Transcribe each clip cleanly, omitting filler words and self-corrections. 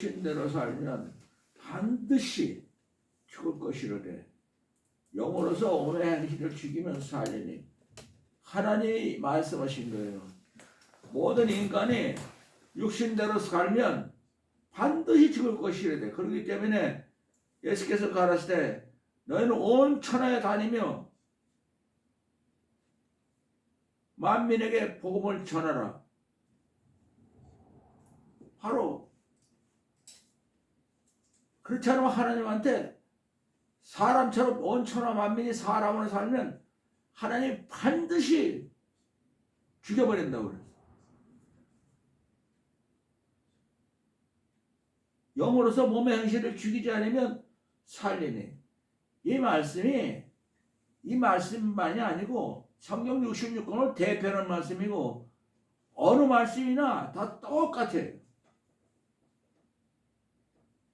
신대로 살면 반드시 죽을 것이로되 영으로서 오늘 행실을 죽이면 살리니 하나님이 말씀하신 거예요. 모든 인간이 육신대로 살면 반드시 죽을 것이로되 그렇기 때문에 예수께서 가라사대 너희는 온 천하에 다니며 만민에게 복음을 전하라. 바로 그렇지 않으면 하나님한테 사람처럼 온 천하 만민이 사람으로 살면 하나님 반드시 죽여버린다고 그랬어요. 영으로서 몸의 행실을 죽이지 않으면 살리니. 이 말씀만이 아니고 성경 66권을 대표하는 말씀이고 어느 말씀이나 다 똑같아요.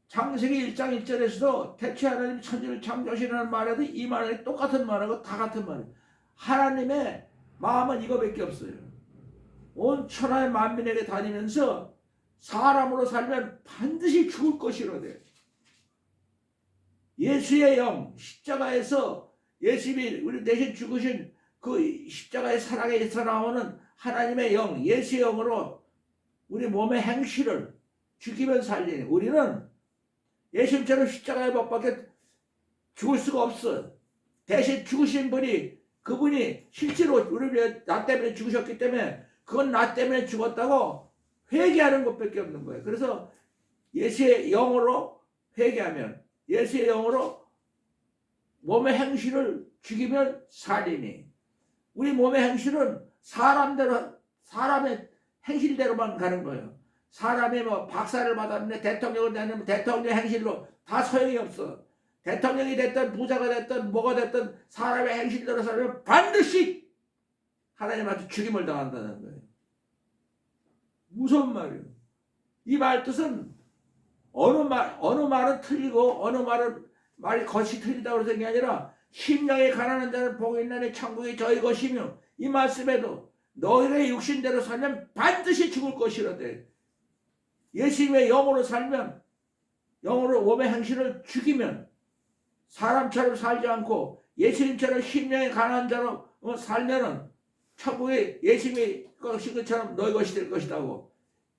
창세기 1장 1절에서도 태초에 하나님 천지를 창조하시라는 말에도 이 말이 똑같은 말하고 다 같은 말이에요. 하나님의 마음은 이거밖에 없어요. 온 천하의 만민에게 다니면서 사람으로 살면 반드시 죽을 것이로되 예수의 영 십자가에서 예수님이 우리 대신 죽으신 그 십자가의 사랑에서 나오는 하나님의 영 예수의 영으로 우리 몸의 행실을 죽이면 살리니 우리는 예수님처럼 십자가에 못 박혀 죽을 수가 없어. 대신 죽으신 분이 그분이 실제로 우리를 나 때문에 죽으셨기 때문에 그건 나 때문에 죽었다고 회개하는 것밖에 없는 거예요. 그래서 예수의 영으로 회개하면 예수의 영으로 몸의 행실을 죽이면 살리니 우리 몸의 행실은 사람의 행실대로만 가는 거예요. 사람이 뭐 박사를 받았는데 대통령을 되면 대통령 행실로 다 소용이 없어. 대통령이 됐든 부자가 됐든 뭐가 됐든 사람의 행실대로 살면 반드시 하나님한테 죽임을 당한다는 거예요. 무서운 말이에요. 이 말 뜻은 어느 말은 틀리고 어느 말이 것이 틀리다고 해서 게 아니라 심령에 가난한 자는 복이 있나니 천국이 저희 것이며 이 말씀에도 너희가 육신대로 살면 반드시 죽을 것이로되 예수님의 영으로 살면 영으로 몸의 행실을 죽이면 사람처럼 살지 않고 예수님처럼 심령에 가난한 자로 살면은 천국에 예수님이 것인 것처럼 너희 것이 될 것이라고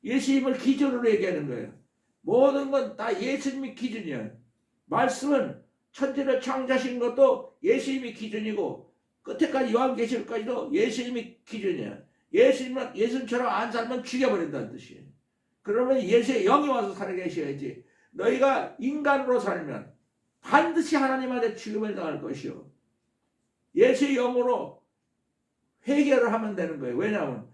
예수님을 기준으로 얘기하는 거예요. 모든 건 다 예수님이 기준이에요. 말씀은 천지를 창조하신 것도 예수님이 기준이고 끝에까지 요한계시록까지도 예수님이 기준이에요. 예수님처럼 안 살면 죽여버린다는 뜻이에요. 그러면 예수의 영이 와서 살아계셔야지. 너희가 인간으로 살면 반드시 하나님한테 죽임을 당할 것이요. 예수의 영으로 회개를 하면 되는 거예요. 왜냐하면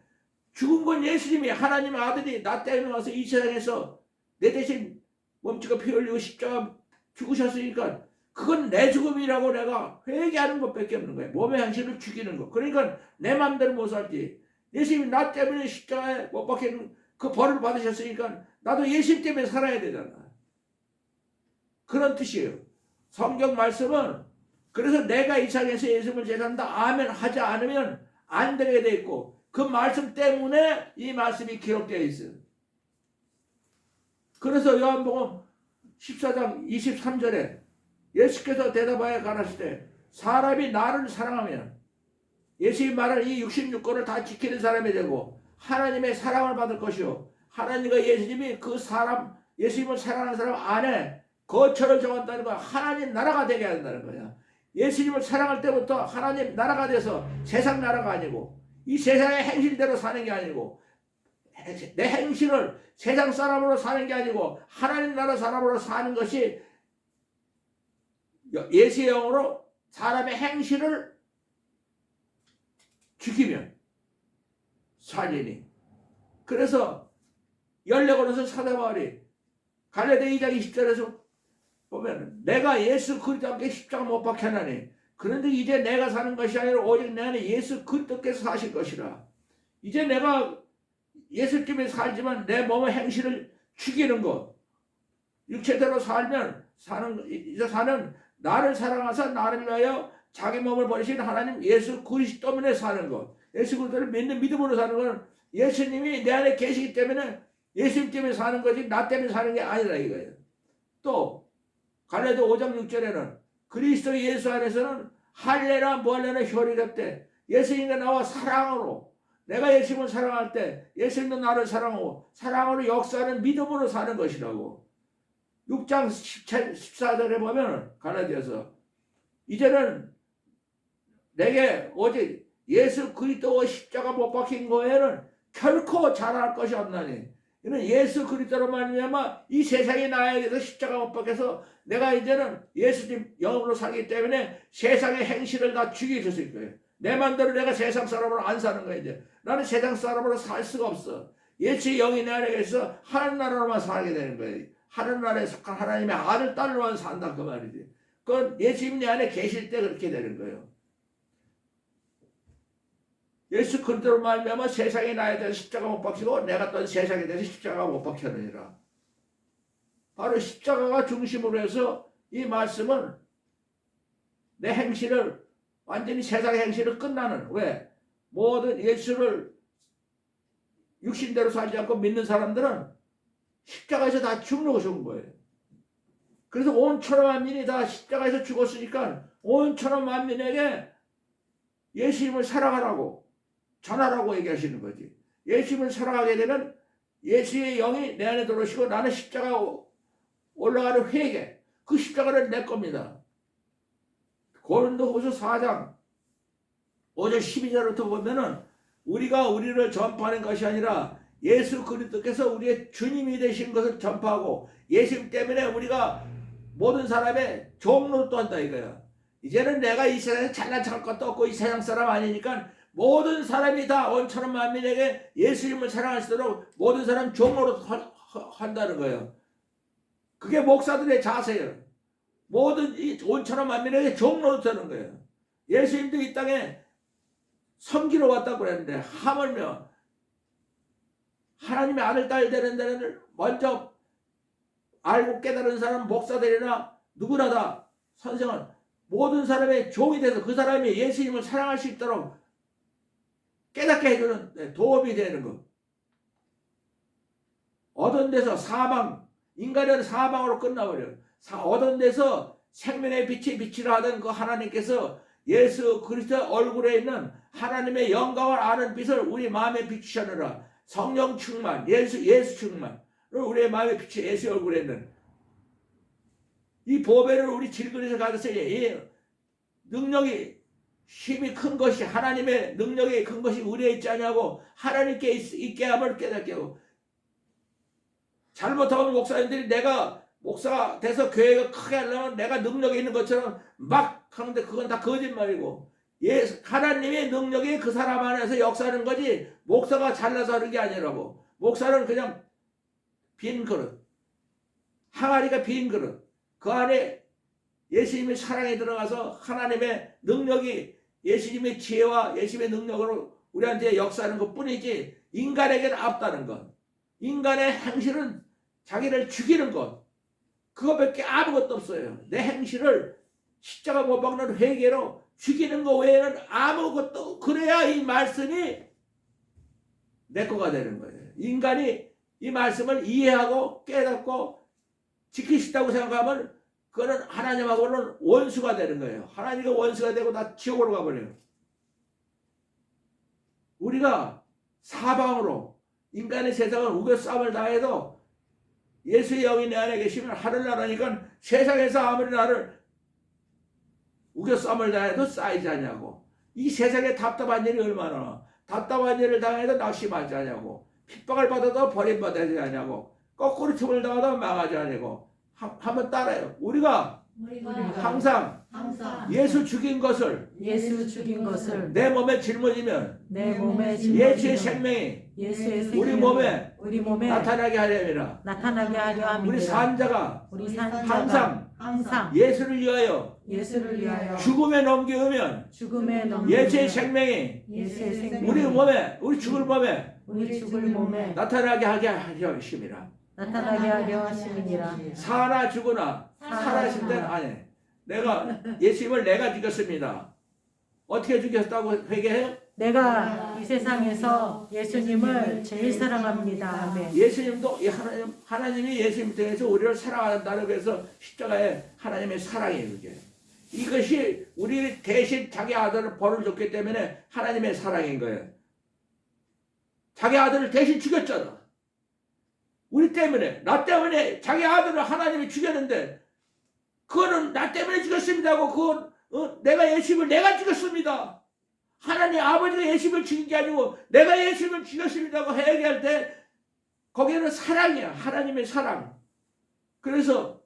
죽은 건 예수님이 하나님의 아들이 나 때문에 와서 이 세상에서 내 대신 몸짓고 피 흘리고 십자가 죽으셨으니까 그건 내 죽음이라고 내가 회개하는 것밖에 없는 거예요. 몸의 행실을 죽이는 거. 그러니까 내 마음대로 못 살지. 예수님이 나 때문에 십자가에 못 박히는 그 벌을 받으셨으니까 나도 예수님 때문에 살아야 되잖아. 그런 뜻이에요. 성경 말씀은 그래서 내가 이 세상에서 예수님을 제사한다 아멘 하지 않으면 안 되게 돼 있고 그 말씀 때문에 이 말씀이 기록되어 있어요. 그래서 요한복음 14장 23절에 예수께서 대답하여 가라사대 사람이 나를 사랑하면 예수의 말을 이 66권을 다 지키는 사람이 되고 하나님의 사랑을 받을 것이요 하나님과 예수님이 그 사람 예수님을 사랑하는 사람 안에 거처를 정한다는 거야. 하나님 나라가 되게 한다는 거야. 예수님을 사랑할 때부터 하나님 나라가 돼서 세상 나라가 아니고 이 세상의 행실대로 사는 게 아니고 내 행실을 세상 사람으로 사는 게 아니고 하나님 나라 사람으로 사는 것이 예수의 영으로 사람의 행실을 죽이면 살리니. 그래서 열려거려서 사도 바울이 갈라디아 2장 20절에서 보면 내가 예수 그리스도 함께 십자가 못 박혔나니 그런데 이제 내가 사는 것이 아니라 오직 내 안에 예수 그리스도께서 사실 것이라. 이제 내가 예수 때문에 살지만 내 몸의 행실을 죽이는 것 육체대로 살면 사는 나를 사랑하사 나를 위하여 자기 몸을 버리신 하나님 예수 그리스도 때문에 사는 것 예수 그리스도를 믿는 믿음으로 사는 것은 예수님이 내 안에 계시기 때문에 예수님 때문에 사는 거지 나 때문에 사는 게 아니라 이거예요. 또 갈라디아 5장 6절에는 그리스도 예수 안에서는 할례나 뭐할례나 효력이 없대. 예수님과 나와 사랑으로 내가 예수님을 사랑할 때 예수님도 나를 사랑하고 사랑으로 역사하는 믿음으로 사는 것이라고. 6장 14절에 보면 갈라디아서 이제는 내게 오직 예수 그리스도의 십자가 못 박힌 거에는 결코 자랑할 것이 없나니 이는 예수 그리스도로 말미암아 이 세상이 나에 대해서 십자가 못 박혀서 내가 이제는 예수님 영으로 살기 때문에 세상의 행실을 다 죽여줬을 거예요. 내 맘대로 내가 세상 사람으로 안 사는 거예요. 이제 나는 세상 사람으로 살 수가 없어. 예수의 영이 내 안에 있어 하늘 나라로만 살게 되는 거예요. 하늘 나라에 속한 하나님의 아들 딸로만 산다 그 말이지. 그건 예수님 내 안에 계실 때 그렇게 되는 거예요. 예수 그리스도로 말미암아 세상이 나에 대해서 십자가 못 박히고 내가 또 세상에 대해서 십자가 못 박혔느니라. 바로 십자가가 중심으로 해서 이 말씀은 내 행실을 완전히 세상의 행실을 끝나는 왜? 모든 예수를 육신대로 살지 않고 믿는 사람들은 십자가에서 다 죽는 거예요. 그래서 온 천하 만민이 다 십자가에서 죽었으니까 온 천하 만민에게 예수님을 사랑하라고 전하라고 얘기하시는 거지. 예수님을 사랑하게 되면 예수의 영이 내 안에 들어오시고 나는 십자가 올라가는 회개 그 십자가를 내 겁니다. 고린도후서 4장 5절 12절부터 보면은 우리가 우리를 전파하는 것이 아니라 예수 그리스도께서 우리의 주님이 되신 것을 전파하고 예수님 때문에 우리가 모든 사람의 종로를 또 한다 이거야. 이제는 내가 이 세상에 잘난 척할 것도 없고 이 세상 사람 아니니까 모든 사람이 다 온 천하 만민에게 예수님을 사랑할 수 있도록 모든 사람 종로로 한다는 거예요. 그게 목사들의 자세예요. 모든 이 온 천하 만민에게 종로로 되는 거예요. 예수님도 이 땅에 섬기러 왔다고 그랬는데 하물며 하나님의 아들 딸 되는 데를 먼저 알고 깨달은 사람 목사들이나 누구나 다 선생은 모든 사람의 종이 돼서 그 사람이 예수님을 사랑할 수 있도록 깨닫게 해주는 도움이 되는 것. 얻은 데서 사망, 인간은 사망으로 끝나버려요. 얻은 데서 생명의 빛이 빛이라 하던 그 하나님께서 예수 그리스도의 얼굴에 있는 하나님의 영광을 아는 빛을 우리 마음에 비추셨느라. 성령 충만, 예수 충만. 우리의 마음에 비추 예수의 얼굴에 있는 이 보배를 우리 질그릇에 가져서 이 능력이 힘이 큰 것이 하나님의 능력이 큰 것이 우리에 있지 않냐고 하나님께 있게 함을 깨닫게 하고 잘못하면 목사님들이 내가 목사가 돼서 교회가 크게 하려면 내가 능력이 있는 것처럼 막 하는데 그건 다 거짓말이고 하나님의 능력이 그 사람 안에서 역사하는 거지 목사가 잘나서 하는 게 아니라고. 목사는 그냥 빈 그릇 항아리가 빈 그릇 그 안에 예수님의 사랑에 들어가서 하나님의 능력이 예수님의 지혜와 예수님의 능력으로 우리한테 역사하는 것 뿐이지 인간에게는 없다는 것. 인간의 행실은 자기를 죽이는 것 그거밖에 아무것도 없어요. 내 행실을 십자가 못 박는 회개로 죽이는 것 외에는 아무것도 그래야 이 말씀이 내 거가 되는 거예요. 인간이 이 말씀을 이해하고 깨닫고 지킬 수 있다고 생각하면 그거는 하나님하고는 원수가 되는 거예요. 하나님과 원수가 되고 다 지옥으로 가버려요. 우리가 사방으로 인간의 세상을 우겨 싸움을 다해도 예수의 영이 내 안에 계시면 하늘나라니까 세상에서 아무리 나를 우겨 싸움을 다해도 쌓이지 않냐고. 이 세상에 답답한 일이 얼마나 답답한 일을 당해도 낙심하지 않냐고. 핍박을 받아도 버림받아야지 않냐고. 거꾸로 틈을 당하도 망하지 않냐고. 한번 따라요. 우리가 항상 예수 죽인 것을 내 몸에 짊어지면 예수의 생명이 우리 몸에 나타나게 하려 함이라. 우리 산자가 항상 예수를 위하여 죽음에 넘겨오면 예수의 생명이 우리 몸에 우리 죽을 몸에 나타나게 하려 하심이라. 사나 죽으나 살아있을 때는 아니. 내가 예수님을 내가 죽였습니다. 어떻게 죽였다고 회개해요? 내가 이 세상에서 예수님을 제일 사랑합니다. 아멘. 예수님도 이 하나님이 예수님 통해서 우리를 사랑한다고 해서 십자가에 하나님의 사랑이에요. 그게. 이것이 우리 대신 자기 아들을 벌을 줬기 때문에 하나님의 사랑인 거예요. 자기 아들을 대신 죽였잖아. 우리 때문에, 나 때문에 자기 아들을 하나님이 죽였는데 그거는 나 때문에 죽였습니다 하고 그건 내가 예수님을 내가 죽였습니다. 하나님 아버지가 예수님을 죽인 게 아니고 내가 예수님을 죽였습니다 하고 얘기할 때 거기에는 사랑이야. 하나님의 사랑. 그래서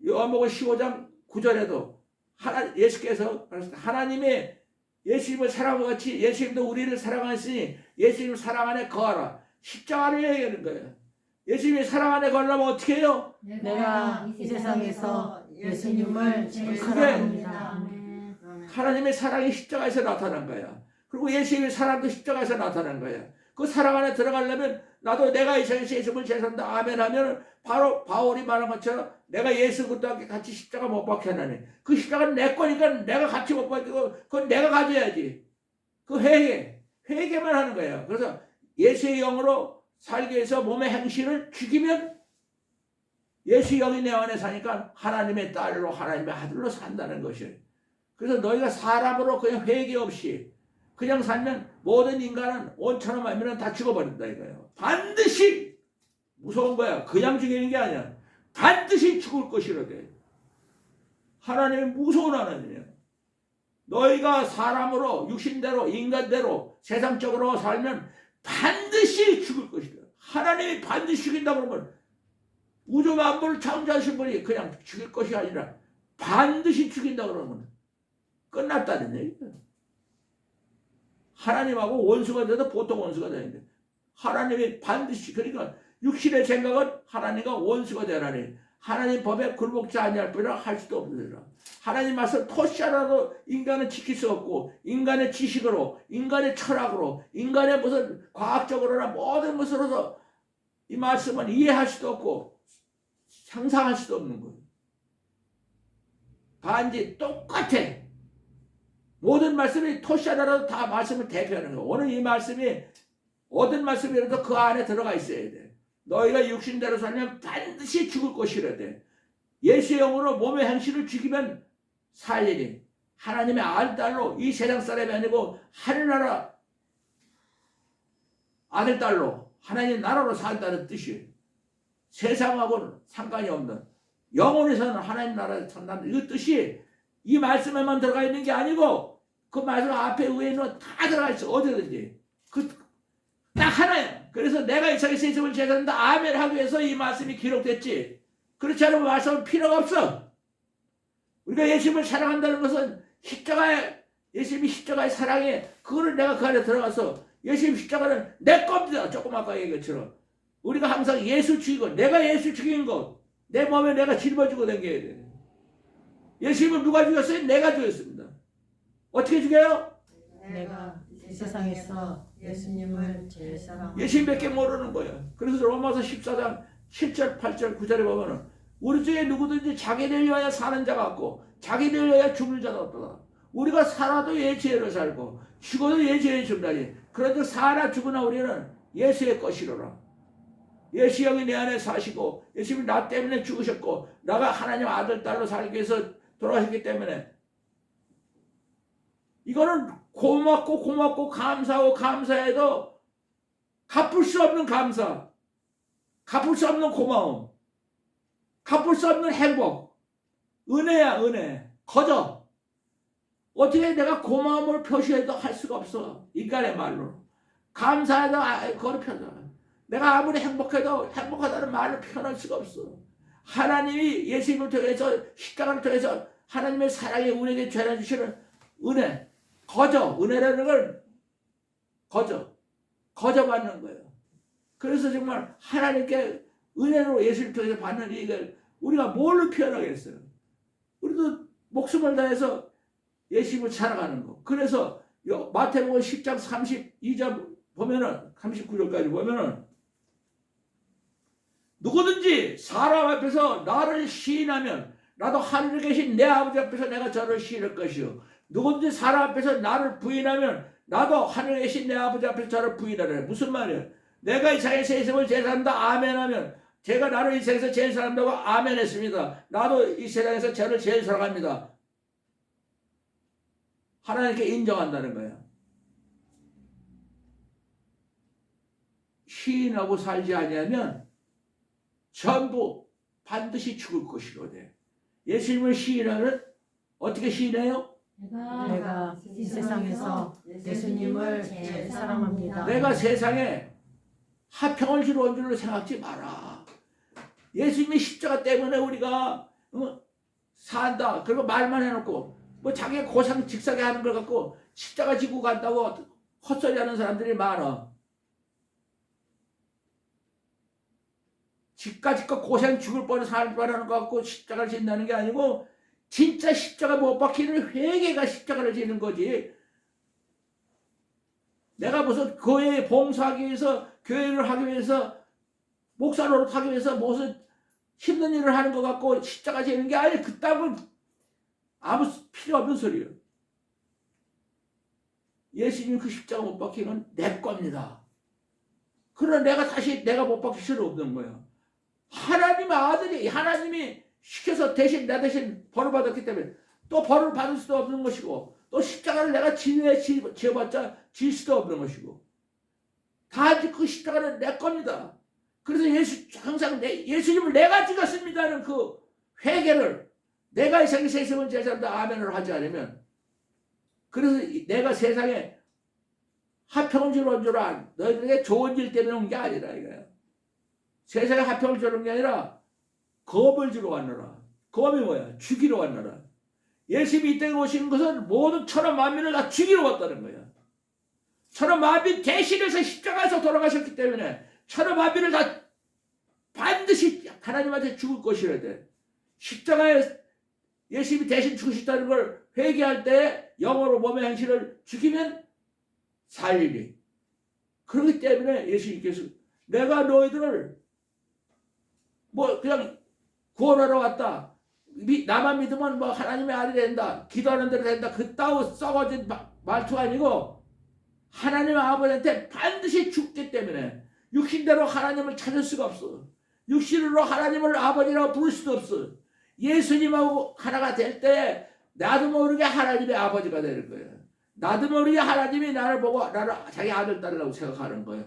요한복음 15장 9절에도 예수께서 하나님의 예수님을 사랑한 것 같이 예수님도 우리를 사랑하시니 예수님 사랑 안에 거하라. 십자가를 얘기하는 거예요. 예수님이 사랑 안에 거하려면 어떻게 해요? 내가 이 세상에서 예수님을 제일 사랑합니다. 하나님의 사랑이 십자가에서 나타난 거야. 그리고 예수님의 사랑도 십자가에서 나타난 거야. 그 사랑 안에 들어가려면 나도 내가 이 세상에서 예수님을 제일 사랑한다. 아멘 하면 바로 바울이 말한 것처럼 내가 예수 그리스도와 같이 십자가 못 박혀 하나니 그 십자가는 내 거니까 내가 같이 못 박히고 그건 내가 가져야지. 그 회개만 하는 거예요. 그래서 예수의 영으로 살기 위해서 몸의 행실을 죽이면 예수 영이 내 안에 사니까 하나님의 딸로 하나님의 아들로 산다는 것이에요. 그래서 너희가 사람으로 그냥 회개 없이 그냥 살면 모든 인간은 온천을 말면 다 죽어버린다 이거예요. 반드시 무서운 거야. 그냥 죽이는 게 아니야. 반드시 죽을 것이라대. 하나님이 무서운 하나님이야. 너희가 사람으로 육신대로 인간대로 세상적으로 살면 반드시 죽을 것이다. 하나님이 반드시 죽인다 그러면 우주 만물을 창조하신 분이 그냥 죽일 것이 아니라 반드시 죽인다 그러면 끝났다는 얘기예요. 하나님하고 원수가 돼도 보통 원수가 되는데 하나님이 반드시 그러니까 육신의 생각은 하나님과 원수가 되라니 하나님 법에 굴복지 아니할 뿐이라 할 수도 없느니라. 하나님 말씀 토시하라도 인간은 지킬 수 없고 인간의 지식으로 인간의 철학으로 인간의 무슨 과학적으로나 모든 것으로서 이 말씀은 이해할 수도 없고 상상할 수도 없는 거예요. 단지 똑같아. 모든 말씀이 토시하라도 다 말씀을 대표하는 거예요. 오늘 이 말씀이 어떤 말씀이라도 그 안에 들어가 있어야 돼. 너희가 육신대로 살면 반드시 죽을 것이라 돼. 예수의 영으로 몸의 행실을 죽이면 살리니 하나님의 아들딸로 이 세상 사람이 아니고 하늘나라 아들딸로 하나님 나라로 산다는 뜻이에요. 세상하고는 상관이 없는 영혼에서는 하나님 나라에 산다는 이 뜻이 이 말씀에만 들어가 있는 게 아니고 그 말씀 앞에 위에는 다 들어가 있어. 어디든지 딱 하나야. 그래서 내가 이 세상에서 예수님을 제일 사랑한다 아멘 하기 위해서 이 말씀이 기록됐지. 그렇지 않으면 말씀은 필요가 없어. 우리가 예수님을 사랑한다는 것은 십자가에 예수님이 십자가의 사랑에 그거를 내가 그 안에 들어가서 예수님 십자가는 내 겁니다. 조금 아까 얘기했처럼 우리가 항상 예수 죽이고 내가 예수 죽인 것 내 몸에 내가 짊어지고 다녀야 돼. 예수님을 누가 죽였어요? 내가 죽였습니다. 어떻게 죽여요? 내가 이 세상에서 예수님을 제일 사랑합니다. 예수님밖에 모르는 거야. 그래서 로마서 14장 7절 8절 9절에 보면은 우리 중에 누구든지 자기를 위하여 사는 자가 없고 자기를 위하여 죽을 자가 없다. 우리가 살아도 예수의로 살고 죽어도 예수의 죽다니. 그런데 살아 죽으나 우리는 예수의 것이로라. 예수 영이 내 안에 사시고 예수님이 나 때문에 죽으셨고 나가 하나님 아들 딸로 살기 위해서 돌아가셨기 때문에 이거는 고맙고 감사하고 감사해도 갚을 수 없는 감사, 갚을 수 없는 고마움, 갚을 수 없는 행복, 은혜야 은혜. 거저 어떻게 내가 고마움을 표시해도 할 수가 없어. 인간의 말로 감사해도 그걸 표현. 내가 아무리 행복해도 행복하다는 말을 표현할 수가 없어. 하나님이 예수님을 통해서 십자가를 통해서 하나님의 사랑이 우리에게 전해 주시는 은혜, 거저, 은혜라는 걸 거저 받는 거예요. 그래서 정말 하나님께 은혜로 예수를 통해서 받는 이걸 우리가 뭘로 표현하겠어요? 우리도 목숨을 다해서 예수님을 사랑하는 거. 그래서 마태복음 10장 32절 보면은 39절까지 보면은 누구든지 사람 앞에서 나를 시인하면 나도 하늘에 계신 내 아버지 앞에서 내가 저를 시인할 것이요 누구든지 사람 앞에서 나를 부인하면 나도 하늘에 계신 내 아버지 앞에서 저를 부인하라. 무슨 말이에요? 내가 이 세상에서 세상을 제일 사랑한다 아멘하면 제가 나를 이 세상에서 제일 사랑한다고 아멘했습니다. 나도 이 세상에서 저를 제일 사랑합니다. 하나님께 인정한다는 거예요. 시인하고 살지 아니하면 전부 반드시 죽을 것이로되. 예수님을 시인하면 어떻게 시인해요? 내가 이 세상에서 예수님을 제일 사랑합니다. 내가 세상에 화평을 주러 온 줄로 생각지 마라. 예수님의 십자가 때문에 우리가 산다. 그리고 말만 해놓고 뭐 자기가 고상 직사게 하는 걸 갖고 십자가 지고 간다고 헛소리하는 사람들이 많아. 집까지껏 고생 죽을 뻔한 살 뻔하는 것 같고 십자가를 진다는 게 아니고 진짜 십자가 못 박히는 회개가 십자가를 지는 거지. 내가 무슨 교회에 봉사하기 위해서 교회를 하기 위해서 목사 노릇하기 위해서 무슨 힘든 일을 하는 것 같고 십자가 지는 게 아니 그따위 아무 필요 없는 소리예요. 예수님 그 십자가 못 박히는 내 겁니다. 그러나 내가 다시 내가 못 박힐 수는 없는 거예요. 하나님의 아들이 하나님이 시켜서 대신 나 대신 벌을 받았기 때문에 또 벌을 받을 수도 없는 것이고 또 십자가를 내가 지어봤자 질 수도 없는 것이고 다 그 십자가는 내 겁니다. 그래서 항상 예수님을 내가 죽였습니다는 그 회개를 내가 이 세상에 세상을 제일 사랑한다 아멘을 하지 않으면 그래서 내가 세상에 화평을 주러 온 줄 알 너희들에게 좋은 일 때문에 온 게 아니라 이거야. 세상에 화평을 주러 온 게 아니라 겁을 주러 왔노라. 겁이 뭐야? 죽이러 왔노라. 예수님이 이 땅에 오시는 것은 모든 천하 만민을 다 죽이러 왔다는 거야. 천하 만민 대신해서 십자가에서 돌아가셨기 때문에 천하 만민을 다 반드시 하나님한테 죽을 것이라 돼. 십자가에 예수님이 대신 죽으셨다는 걸 회개할 때 영으로 몸의 행실을 죽이면 살리니. 그렇기 때문에 예수님께서 내가 너희들을 뭐 그냥 구원하러 왔다. 나만 믿으면 뭐 하나님의 아들이 된다. 기도하는 대로 된다. 그따위 썩어진 말투가 아니고 하나님 아버지한테 반드시 죽기 때문에 육신대로 하나님을 찾을 수가 없어. 육신으로 하나님을 아버지라고 부를 수도 없어. 예수님하고 하나가 될 때 나도 모르게 하나님의 아버지가 되는 거예요. 나도 모르게 하나님이 나를 보고 나를 자기 아들 딸이라고 생각하는 거예요.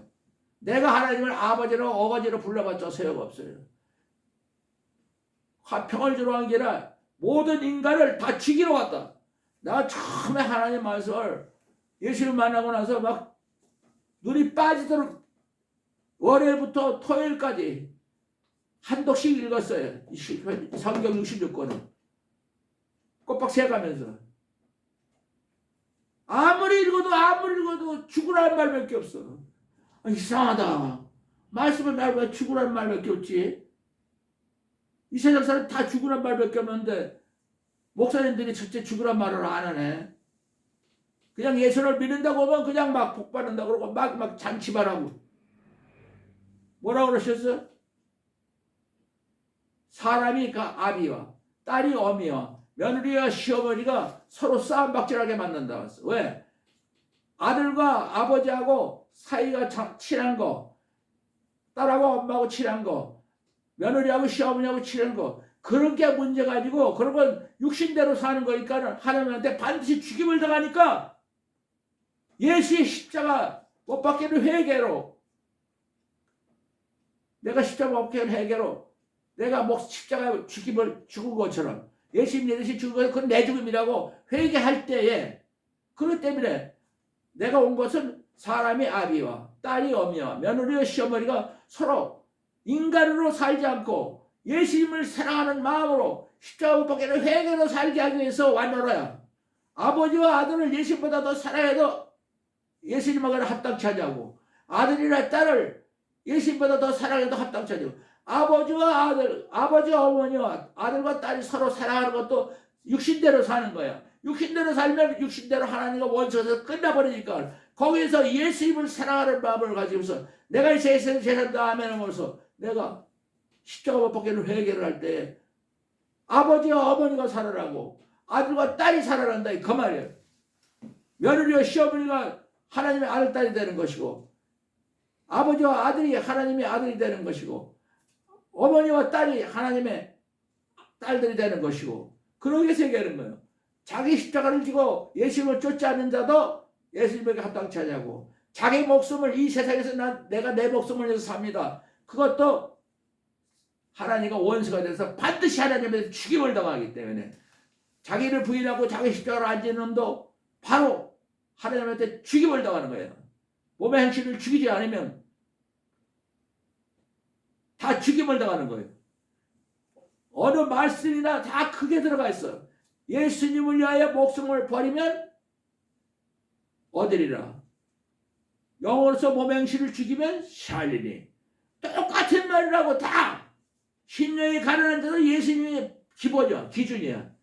내가 하나님을 아버지로 어거지로 불러봤자 소용없어요. 화평을 주러 온 게 아니라 모든 인간을 다 죽이러 왔다. 내가 처음에 하나님 말씀을 예수를 만나고 나서 막 눈이 빠지도록 월요일부터 토요일까지 한 독씩 읽었어요. 성경 66권을 꼬박 세가면서 아무리 읽어도 죽으라는 말밖에 없어. 이상하다. 말씀을 날 왜 죽으라는 말밖에 없지? 이 세상 사람 다 죽으란 말밖에 없는데 목사님들이 첫째 죽으란 말을 안 하네. 그냥 예수를 믿는다고 하면 그냥 막 복받는다 그러고 막 잔치만 하고. 뭐라고 그러셨어? 사람이 그 아비와 딸이 어미와 며느리와 시어머니가 서로 싸움박질하게 만난다. 왜? 아들과 아버지하고 사이가 친한 거, 딸하고 엄마하고 친한 거, 며느리하고 시어머니하고 치는 거 그런 게 문제가 아니고 그런 건 육신대로 사는 거니까 하나님한테 반드시 죽임을 당하니까 예수의 십자가 못 박히는 회개로 내가 십자가 못 박히는 회개로 내가 십자가 죽은 것처럼 예수님 내 대신 죽은 것은 그건 내 죽음이라고 회개할 때에 그렇기 때문에 내가 온 것은 사람이 아비와 딸이 어미와 며느리와 시어머니가 서로 인간으로 살지 않고 예수님을 사랑하는 마음으로 십자가 못 박히는 회개로 살게 하기 위해서 왔노라야. 아버지와 아들을 예수님보다 더 사랑해도 예수님하고는 합당치 않냐고. 아들이나 딸을 예수님보다 더 사랑해도 합당치 않냐고. 아버지와 아들, 아버지와 어머니와 아들과 딸이 서로 사랑하는 것도 육신대로 사는 거야. 육신대로 살면 육신대로 하나님과 원수에서 끝나버리니까 거기에서 예수님을 사랑하는 마음을 가지고서 내가 이 세상에 제산다 아멘 하면서 내가 십자가 못 박히는 회개를 할 때 아버지와 어머니가 살아나고 아들과 딸이 살아난다 그 말이에요. 며느리와 시어머니가 하나님의 아들 딸이 되는 것이고 아버지와 아들이 하나님의 아들이 되는 것이고 어머니와 딸이 하나님의 딸들이 되는 것이고 그러게 세계하는 거예요. 자기 십자가를 지고 예수님을 쫓지 않는 자도 예수님에게 합당치 않냐고. 자기 목숨을 이 세상에서 내가 내 목숨을 위해서 삽니다. 그것도 하나님과 원수가 돼서 반드시 하나님에서 죽임을 당하기 때문에 자기를 부인하고 자기 십자가를 안 지는 놈도 바로 하나님한테 죽임을 당하는 거예요. 몸의 행실을 죽이지 않으면 다 죽임을 당하는 거예요. 어느 말씀이나 다 크게 들어가 있어요. 예수님을 위하여 목숨을 버리면 얻으리라. 영으로서 몸의 행실을 죽이면 살리니. 똑같은 말이라고 다. 심령이 가난한 자도 예수님이 기준이야.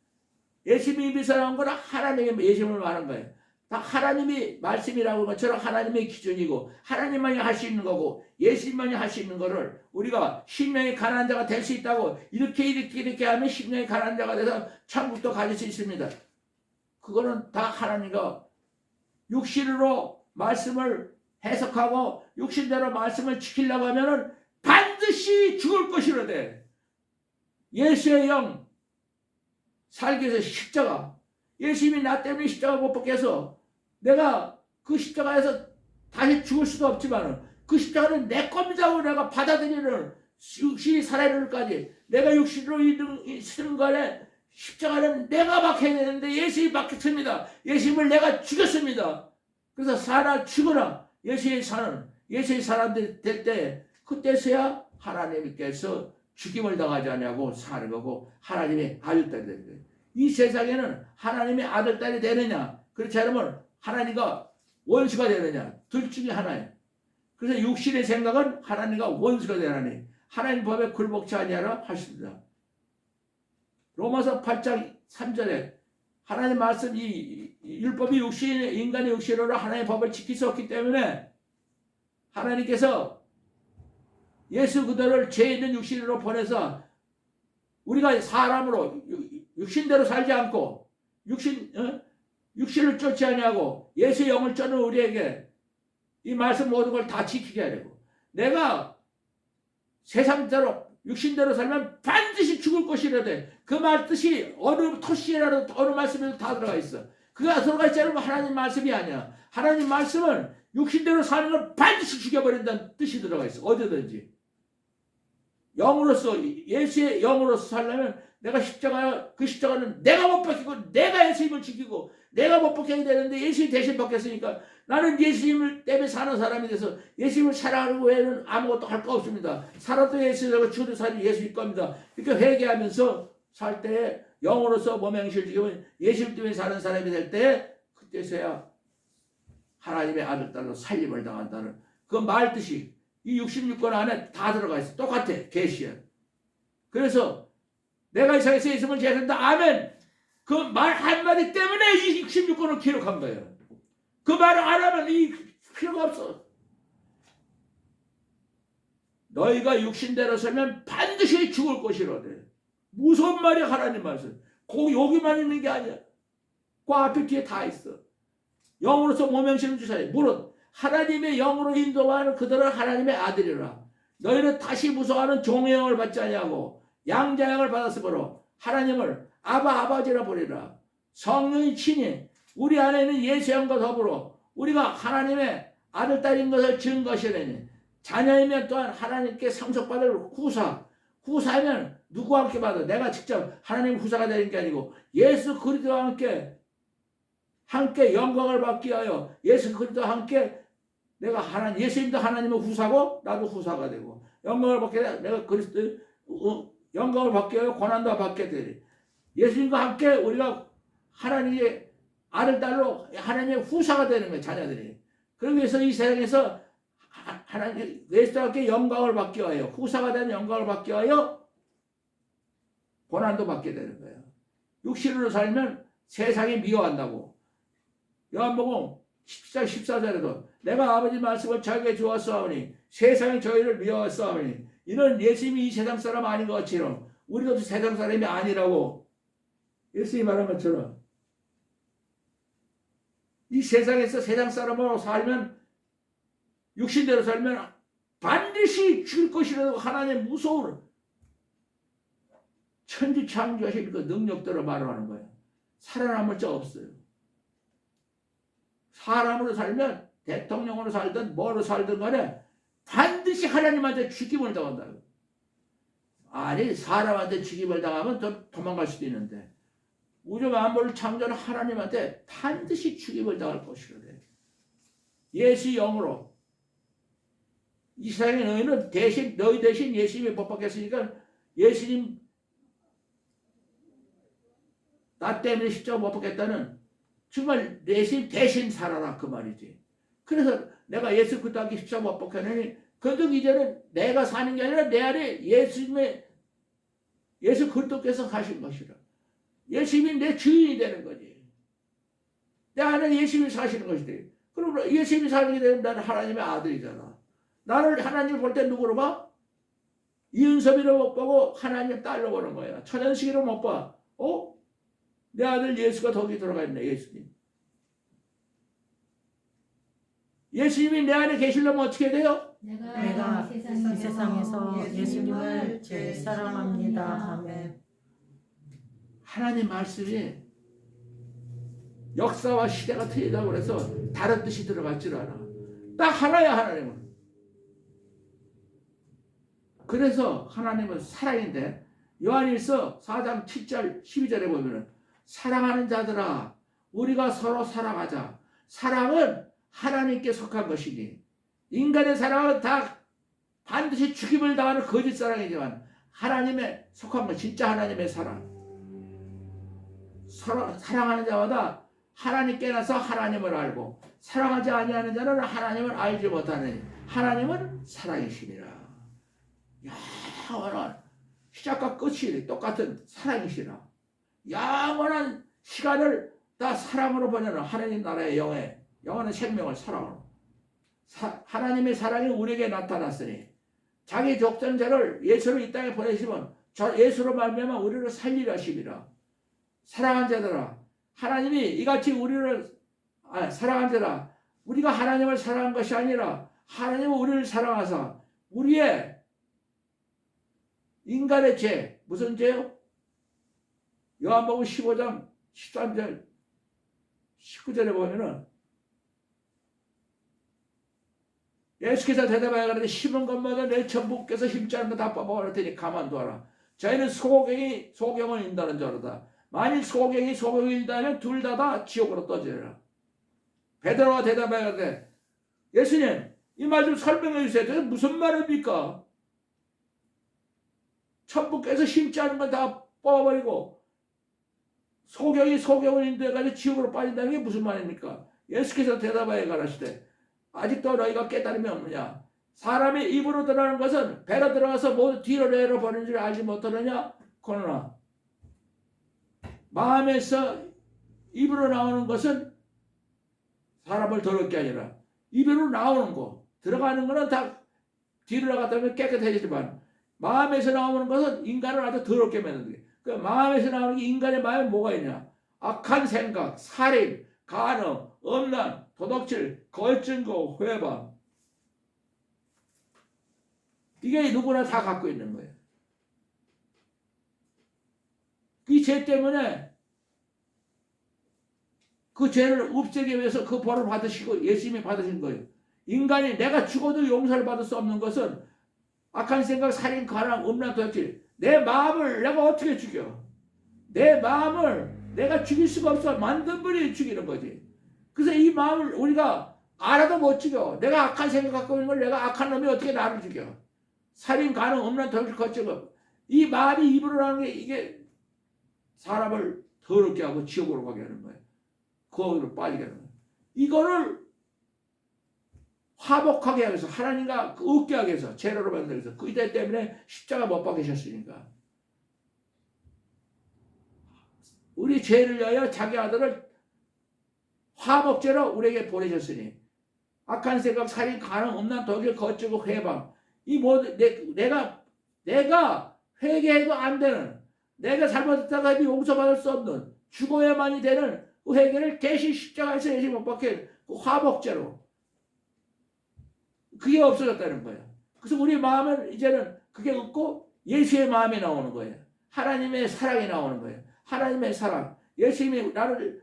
예수님이 비싼 거는 하나님의 예수님을 말한 거예요. 다 하나님이 말씀이라고 하는 것처럼 하나님의 기준이고 하나님만이 할 수 있는 거고 예수님만이 할 수 있는 거를 우리가 심령이 가난한 자가 될 수 있다고 이렇게 하면 심령이 가난한 자가 돼서 천국도 가질 수 있습니다. 그거는 다 하나님과 육신으로 말씀을 해석하고 육신대로 말씀을 지키려고 하면은 반드시 죽을 것이로되 예수의 영 살기 위해서 십자가 예수님이 나 때문에 십자가 못 벗게 해서 내가 그 십자가에서 다시 죽을 수도 없지만 그 십자가는 내 겁니다 하고 내가 받아들이는 육신이 살아있는까지 내가 육신으로 쓰는 거에 십자가는 내가 박혀야 되는데 예수님이 박혔습니다. 예수님을 내가 죽였습니다. 그래서 사나 죽으나 예수의 사는 예수의 사람들이 될 때 그때서야 하나님께서 죽임을 당하지 않냐고 사는 거고 하나님의 아들딸이 되는 거예요. 이 세상에는 하나님의 아들딸이 되느냐 그렇지 않으면 하나님과 원수가 되느냐 둘 중에 하나예요. 그래서 육신의 생각은 하나님과 원수가 되나니 하나님 법에 굴복치 아니하라 하십니다. 로마서 8장 3절에 하나님 말씀 이 율법이 인간의 육신으로 하나님의 법을 지킬 수 없기 때문에 하나님께서 예수 그대로를 죄 있는 육신으로 보내서 우리가 사람으로 육신대로 살지 않고 육신을 쫓지 아니하고 예수의 영을 쫓는 우리에게 이 말씀 모든 걸 다 지키게 하려고. 내가 세상대로 육신대로 살면 반드시 죽을 것이라되 그 말 뜻이 어느 토시라도 어느 말씀에도 다 들어가 있어. 그가 들어가 있지 않으면 하나님 말씀이 아니야. 하나님 말씀은 육신대로 사는 걸 반드시 죽여버린다는 뜻이 들어가 있어. 어디든지. 영으로서 예수의 영으로서 살려면 내가 그 십자가는 내가 못 벗기고 내가 예수님을 지키고 내가 못 벗겨야 되는데 예수님이 대신 벗겼으니까 나는 예수님을 때문에 사는 사람이 돼서 예수님을 사랑하는 외에는 아무것도 할 거 없습니다. 살아도 예수님이고 죽어도 살이 예수일 겁니다. 이렇게 회개하면서 살 때에 영으로서 몸의 행실을 지키면 예수님 때문에 사는 사람이 될 때 그때서야 하나님의 아들 딸로 살림을 당한다는 그 말 뜻이 이 66권 안에 다 들어가 있어. 똑같아. 계시야. 그래서 내가 이 세상에서 예수님을 제한다. 아멘. 그 말 한마디 때문에 이 66권을 기록한 거예요. 그 말을 안 하면 이 필요가 없어. 너희가 육신대로 살면 반드시 죽을 것이로되. 무서운 말이 하나님 말씀. 그 여기만 있는 게 아니야. 그 앞에 뒤에 다 있어. 영으로서 몸행실을 주사요. 물론 하나님의 영으로 인도하는 그들은 하나님의 아들이라. 너희는 다시 무서워하는 종의 영을 받지 아니하고 양자 영을 받았으므로 하나님을 아버지라 부르라. 성령이 친히 우리 안에 있는 예수 영과 더불어 우리가 하나님의 아들 딸인 것을 증 것이라니. 자녀이면 또한 하나님께 상속받을 후사하면 누구와 함께 받아? 내가 직접 하나님 후사가 되는 게 아니고 예수 그리스도와 함께 영광을 받기 위하여 예수 그리스도와 함께 내가 예수님도 하나님의 후사고 나도 후사가 되고 영광을 받게 돼. 내가 그리스도 영광을 받기 위하여 고난도 받게 되리. 예수님과 함께 우리가 하나님의 아들 딸로 하나님의 후사가 되는 거예요. 자녀들이. 그러기 위해서 이 세상에서 하나님 예수와 함께 영광을 받기 위하여 후사가 되는 영광을 받기 위하여 고난도 받게 되는 거예요. 육신으로 살면 세상이 미워한다고. 요한복음 10장 14절에도 내가 아버지 말씀을 자기에게 주었사오니 세상이 저희를 미워했사오니 이는 예수님이 이 세상 사람 아닌 것 같이요 우리도 세상 사람이 아니라고 예수님이 말한 것처럼 이 세상에서 세상 사람으로 살면 육신대로 살면 반드시 죽을 것이라고 하나님의 무서운 천지창조하신 그 능력대로 말하는 거예요. 살아남을 자 없어요. 사람으로 살면 대통령으로 살든 뭐로 살든 간에 반드시 하나님한테 죽임을 당한다. 아니 사람한테 죽임을 당하면 좀 도망갈 수도 있는데 우주 만물을 창조한 하나님한테 반드시 죽임을 당할 것이거든. 예수 영으로 이 세상에 너희는 대신 너희 대신 예수님이 못 박혔으니까 예수님 나 때문에 십자가 못 박혔다는 정말 예수님 대신 살아라 그 말이지. 그래서 내가 예수 그따기 십자가 못 박혔느니 그래도 이제는 내가 사는 게 아니라 내 안에 예수님의 예수 그리스도께서 하신 것이라. 예수님이 내 주인이 되는 거지. 내 안에 예수님이 사시는 것이지. 그럼 예수님이 사는 게 되면 나는 하나님의 아들이잖아. 나를 하나님을 볼 때 누구로 봐? 이은섭이로 못 보고 하나님 딸로 보는 거야. 천연식이로 못 봐. 내 아들 예수가 거기 들어가 있네. 예수님. 예수님이 내 안에 계시려면 어떻게 돼요? 내가 이 세상에서 예수님을 제일 사랑합니다. 아멘. 하나님 말씀이 역사와 시대가 틀리다고 그래서 다른 뜻이 들어갔질 않아. 딱 하나야 하나님은. 그래서 하나님은 사랑인데 요한일서 4장 7절 12절에 보면은 사랑하는 자들아 우리가 서로 사랑하자. 사랑은 하나님께 속한 것이니 인간의 사랑은 다 반드시 죽임을 당하는 거짓 사랑이지만 하나님의 속한 것 진짜 하나님의 사랑. 서로 사랑하는 자마다 하나님께 나서 하나님을 알고 사랑하지 아니하는 자는 하나님을 알지 못하느니 하나님은 사랑이시니라. 영원한 시작과 끝이 똑같은 사랑이시라. 영원한 시간을 다 사랑으로 보내는 하나님 나라의 영원한 생명을 사랑으로. 하나님의 사랑이 우리에게 나타났으니 자기 독생자를 예수로 이 땅에 보내시면 예수로 말미암아 우리를 살리려 하심이라. 사랑한 자들아 하나님이 이같이 우리를 사랑한 자라 우리가 하나님을 사랑한 것이 아니라 하나님은 우리를 사랑하사 우리의 인간의 죄 무슨 죄요? 요한복음 15장 13절 19절에 보면은 예수께서 대답하여 가라사대 심은 것마다 내 전부께서 심지 않은 거 다 뽑아갈 테니 가만두어라. 저희는 소경을 인다는 자로다. 만일 소경이 소경을 인다면 둘 다 지옥으로 떠지리라. 베드로가 대답하여 가라사대 예수님 이 말 좀 설명해 주세요. 그게 무슨 말입니까? 천부께서 심지 않은 건 다 뽑아버리고 소경이 소경을 인도해가지고 지옥으로 빠진다는 게 무슨 말입니까? 예수께서 대답하여 가라사대 아직도 너희가 깨달음이 없느냐? 사람의 입으로 들어가는 것은 배로 들어가서 모두 뒤로 내려버리는 줄 알지 못하느냐? 그러나 마음에서 입으로 나오는 것은 사람을 더럽게 아니라 입으로 나오는 거 들어가는 거는 다 뒤로 나갔다면 깨끗해지지만 마음에서 나오는 것은 인간을 아주 더럽게 만드는 그 마음에서 나오는 게 인간의 마음에 뭐가 있냐? 악한 생각, 살인, 간음, 음란, 도덕질, 거짓증거, 회방 이게 누구나 다 갖고 있는 거예요. 이 죄 때문에 그 죄를 없애기 위해서 그 벌을 받으시고 예수님이 받으신 거예요. 인간이 내가 죽어도 용서를 받을 수 없는 것은 악한 생각, 살인, 간음, 음란, 도덕질 내 마음을 내가 어떻게 죽여? 내 마음을 내가 죽일 수가 없어. 만든 분이 죽이는 거지. 그래서 이 마음을 우리가 알아도 못 죽여. 내가 악한 생각 갖고 있는 걸 내가 악한 놈이 어떻게 나를 죽여? 살인, 간음, 음란, 도덕질, 거짓증거 이 말이 입으로 나오는 게 이게 사람을 더럽게 하고 지옥으로 가게 하는 거예요. 거기로 빠지게 하는 거예요. 이거를 화목하게 하기 위해서 하나님과 웃게 하기 위해서 죄로로 만들기 위해서 그 때 때문에 십자가 못 박으셨으니까 우리 죄를 위하여 자기 아들을 화목제로 우리에게 보내셨으니 악한 생각, 살인, 간음, 음란, 도덕질, 거짓증거, 회방 이 모든 내가 회개해도 안 되는 내가 잘못했다가 용서받을 수 없는 죽어야만이 되는 그 회개를 대신 십자가에서 예수 못 박혀 그 화목제로 그게 없어졌다는 거예요. 그래서 우리 마음은 이제는 그게 없고 예수의 마음이 나오는 거예요. 하나님의 사랑이 나오는 거예요. 하나님의 사랑. 예수님이 나를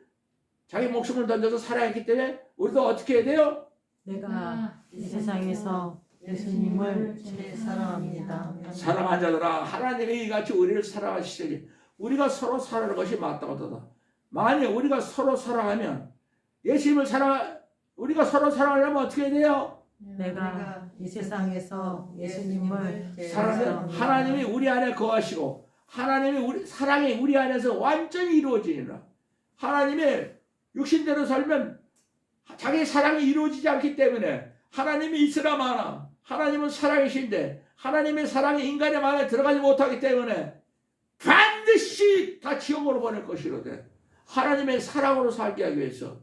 자기 목숨을 던져서 사랑했기 때문에 우리도 어떻게 해야 돼요? 내가 이 세상에서 예수님을 제일 사랑합니다. 사랑한 자들아, 하나님이 이같이 우리를 사랑하시니 우리가 서로 사랑하는 것이 맞다고다. 만약 우리가 서로 사랑하면 예수님을 우리가 서로 사랑하려면 어떻게 해야 돼요? 내가 이 세상에서 예수님을 제일 사랑하면 사랑합니다. 하나님이 우리 안에 거하시고 하나님이 사랑이 우리 안에서 완전히 이루어지니라. 하나님의 육신대로 살면 자기 사랑이 이루어지지 않기 때문에 하나님이 있으나 마나 하나님은 사랑이신데 하나님의 사랑이 인간의 마음에 들어가지 못하기 때문에 반드시 다 지옥으로 보낼 것이로되 하나님의 사랑으로 살게 하기 위해서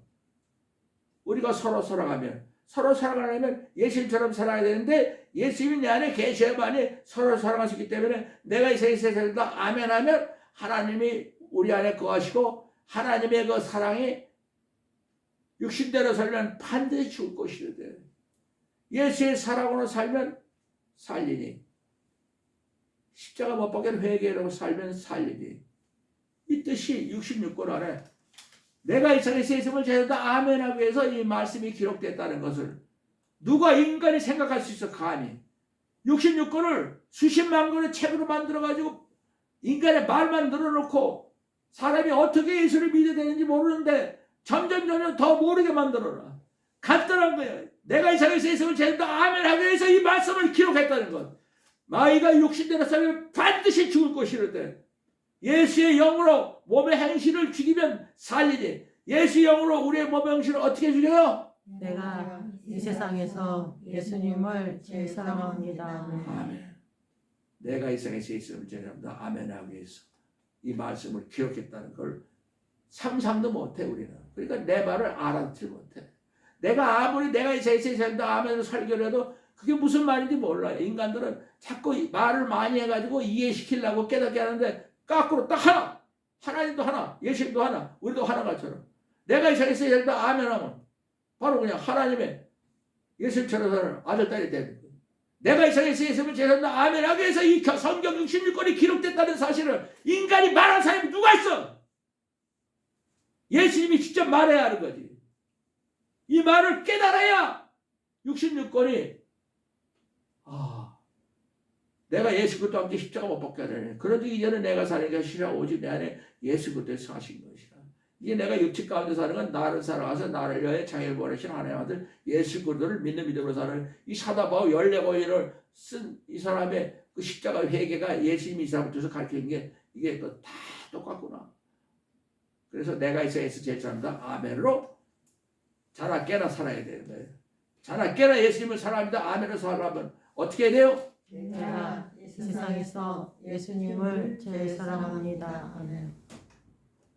우리가 서로 사랑하려면 예수님처럼 살아야 되는데 예수님이 내 안에 계셔야만이 서로 사랑하시기 때문에 내가 이 세상에 살다 아멘하면 하나님이 우리 안에 거하시고 하나님의 그 사랑이 육신대로 살면 반드시 죽을 것이로되 예수의 사랑으로 살면 살리니 십자가 못 박힌 회개로 살면 살리니 이 뜻이 66권 안에 내가 이 세상에 있음을 제대다 아멘하기 위해서 이 말씀이 기록됐다는 것을 누가 인간이 생각할 수 있어 감히 66권을 수십만 권의 책으로 만들어가지고 인간의 말만 늘어놓고 사람이 어떻게 예수를 믿어야 되는지 모르는데 점점 더 모르게 만들어라. 간단한 거예요. 내가 이 세상에 있음을 제대다 아멘하기 위해서 이 말씀을 기록했다는 것. 마귀가 육신대로 살면 반드시 죽을 것이로되 예수의 영으로 몸의 행실을 죽이면 살리니 예수의 영으로 우리의 몸의 행실을 어떻게 죽여요? 내가 이 세상에서 예수님을 제일 사랑합니다. 아멘. 내가 이 세상에 있음을 제대다 아멘하기 위해서 이 말씀을 기록했다는 걸 상상도 못해 우리는. 그러니까 내 말을 알아듣지 못해. 내가 아무리 내가 이 세상에 산다 아멘을 살기로 해도 그게 무슨 말인지 몰라요. 인간들은 자꾸 말을 많이 해가지고 이해시키려고 깨닫게 하는데 거꾸로 딱 하나. 하나님도 하나. 예수님도 하나. 우리도 하나가처럼. 내가 이 세상에 산다 아멘하면 바로 그냥 하나님의 예수님처럼 사는 아들 딸이 되는 거예요. 내가 이 세상에 있음을 제산다 아멘하기 위해서 이 성경 66권이 기록됐다는 사실을 인간이 말한 사람이 누가 있어? 예수님이 직접 말해야 하는 거지. 이 말을 깨달아야 66권이 내가 예수 그리스도 함께 십자가 못 박게 하려니 그런데 이제는 내가 사는 것이 아니라 오직 내 안에 예수 그리스도에서 사신 것이라. 이제 내가 육체 가운데 사는 건 나를 사랑하서 나를 위하여 자기를 보내신 하나님의 아들 예수 그리스도를 믿는 믿음으로 사는 이 사도 바울 14권을 쓴 이 사람의 그 십자가 회개가 예수님이 이 사람을 통해서 가르치는 게 이게 또 다 똑같구나. 그래서 내가 이 세상에서 제일 사랑한다 아멘으로 자나 깨나 살아야 되는 거예요. 자나 깨나 예수님을 사랑합니다 아멘으로 살아가면 어떻게 해야 돼요? 내가 이 세상에서 예수님을 제일 사랑합니다. 아멘.